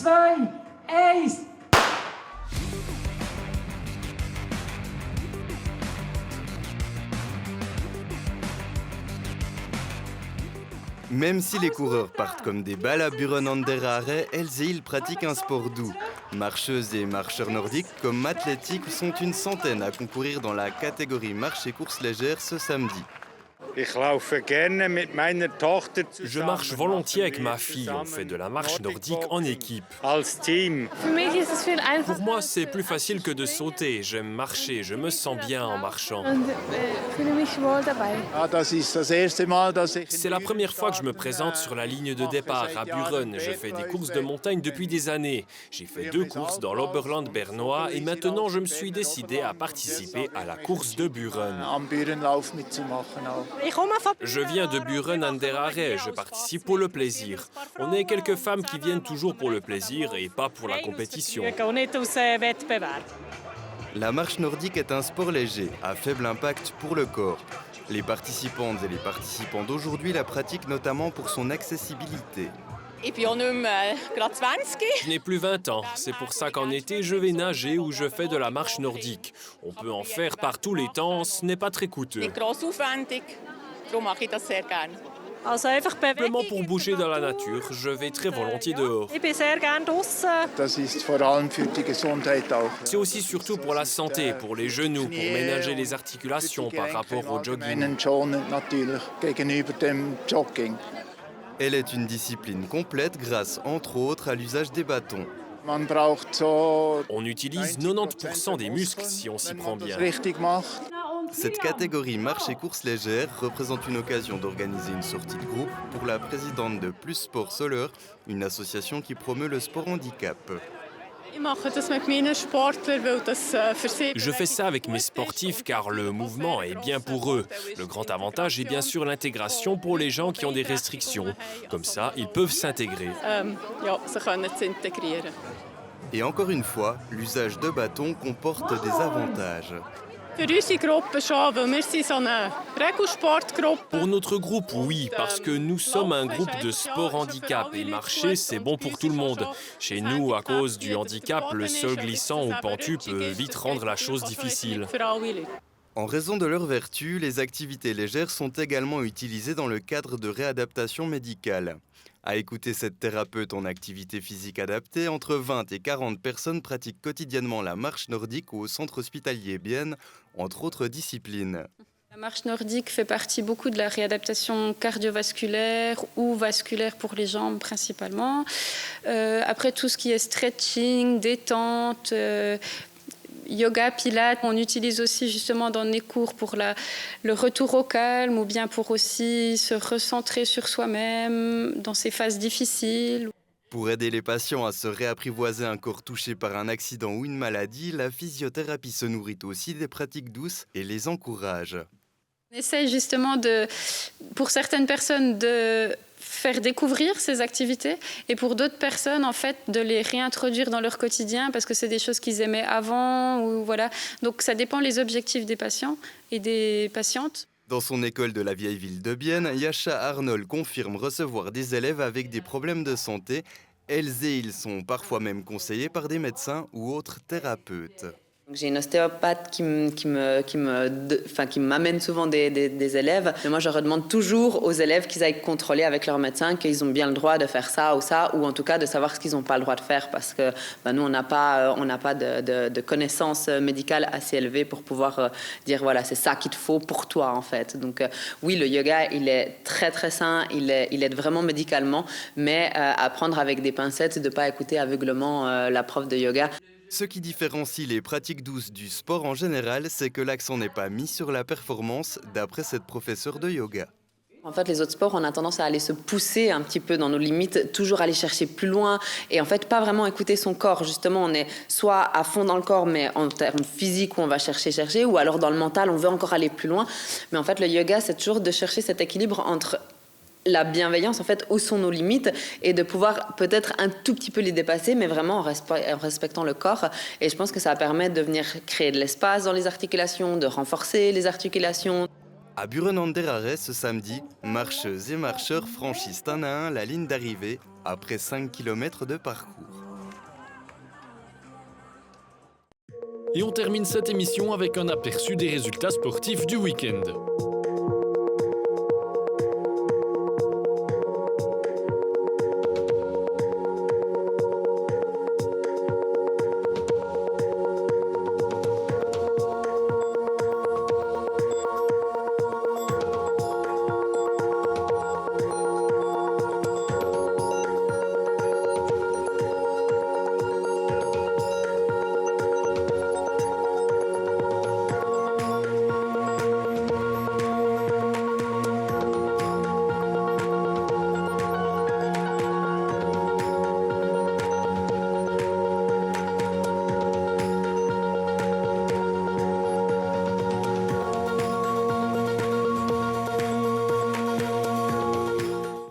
2, 1. Même si les coureurs partent comme des balles à Buren an der Aare, elles et ils pratiquent un sport doux. Marcheuses et marcheurs nordiques comme athlétiques sont une centaine à concourir dans la catégorie marche et course légère ce samedi. Je marche volontiers avec ma fille. On fait de la marche nordique en équipe. Pour moi, c'est plus facile que de sauter. J'aime marcher, je me sens bien en marchant. C'est la première fois que je me présente sur la ligne de départ à Buren. Je fais des courses de montagne depuis des années. J'ai fait 2 courses dans l'Oberland bernois et maintenant je me suis décidé à participer à la course de Buren. Je viens de Buren an der Aare, je participe pour le plaisir. On est quelques femmes qui viennent toujours pour le plaisir et pas pour la compétition. La marche nordique est un sport léger, à faible impact pour le corps. Les participantes et les participants d'aujourd'hui la pratiquent notamment pour son accessibilité. Je n'ai plus 20 ans, c'est pour ça qu'en été, je vais nager ou je fais de la marche nordique. On peut en faire par tous les temps, ce n'est pas très coûteux. Simplement pour bouger dans la nature, je vais très volontiers dehors. C'est aussi surtout pour la santé, pour les genoux, pour ménager les articulations par rapport au jogging. Elle est une discipline complète grâce, entre autres, à l'usage des bâtons. On utilise 90% des muscles si on s'y prend bien. Cette catégorie marche et course légère représente une occasion d'organiser une sortie de groupe pour la présidente de Plus Sport Soler, une association qui promeut le sport handicap. Je fais ça avec mes sportifs car le mouvement est bien pour eux. Le grand avantage est bien sûr l'intégration pour les gens qui ont des restrictions. Comme ça, ils peuvent s'intégrer. Et encore une fois, l'usage de bâtons comporte des avantages. Pour notre groupe, oui, parce que nous sommes un groupe de sport handicap et marcher, c'est bon pour tout le monde. Chez nous, à cause du handicap, le sol glissant ou pentu peut vite rendre la chose difficile. En raison de leurs vertus, les activités légères sont également utilisées dans le cadre de réadaptation médicale. À écouter cette thérapeute en activité physique adaptée, entre 20 et 40 personnes pratiquent quotidiennement la marche nordique au centre hospitalier Bienne, entre autres disciplines. La marche nordique fait partie beaucoup de la réadaptation cardiovasculaire ou vasculaire pour les jambes principalement. Après tout ce qui est stretching, détente, yoga, pilates, on utilise aussi justement dans les cours pour le retour au calme ou bien pour aussi se recentrer sur soi-même dans ces phases difficiles. Pour aider les patients à se réapprivoiser un corps touché par un accident ou une maladie, la physiothérapie se nourrit aussi des pratiques douces et les encourage. On essaye justement pour certaines personnes de faire découvrir ces activités et pour d'autres personnes en fait de les réintroduire dans leur quotidien parce que c'est des choses qu'ils aimaient avant ou voilà. Donc ça dépend les objectifs des patients et des patientes. Dans son école de la vieille ville de Bienne, Yasha Arnold confirme recevoir des élèves avec des problèmes de santé. Elles et ils sont parfois même conseillés par des médecins ou autres thérapeutes. J'ai une ostéopathe qui m'amène souvent des élèves. Mais moi, je redemande toujours aux élèves qu'ils aillent contrôler avec leur médecin qu'ils ont bien le droit de faire ça, ou en tout cas de savoir ce qu'ils n'ont pas le droit de faire, parce que nous, on n'a pas de connaissances médicales assez élevées pour pouvoir dire voilà, c'est ça qu'il te faut pour toi en fait. Donc oui, le yoga, il est très très sain, il aide vraiment médicalement, mais à prendre avec des pincettes, de ne pas écouter aveuglement la prof de yoga. Ce qui différencie les pratiques douces du sport en général, c'est que l'accent n'est pas mis sur la performance, d'après cette professeure de yoga. En fait, les autres sports, on a tendance à aller se pousser un petit peu dans nos limites, toujours aller chercher plus loin et en fait pas vraiment écouter son corps. Justement, on est soit à fond dans le corps, mais en termes physiques où on va chercher, ou alors dans le mental, on veut encore aller plus loin. Mais en fait, le yoga, c'est toujours de chercher cet équilibre entre la bienveillance, en fait, où sont nos limites et de pouvoir peut-être un tout petit peu les dépasser, mais vraiment en respectant le corps. Et je pense que ça permet de venir créer de l'espace dans les articulations, de renforcer les articulations. À Buren an der Aare, ce samedi, marcheuses et marcheurs franchissent un à un la ligne d'arrivée après 5 km de parcours. Et on termine cette émission avec un aperçu des résultats sportifs du week-end.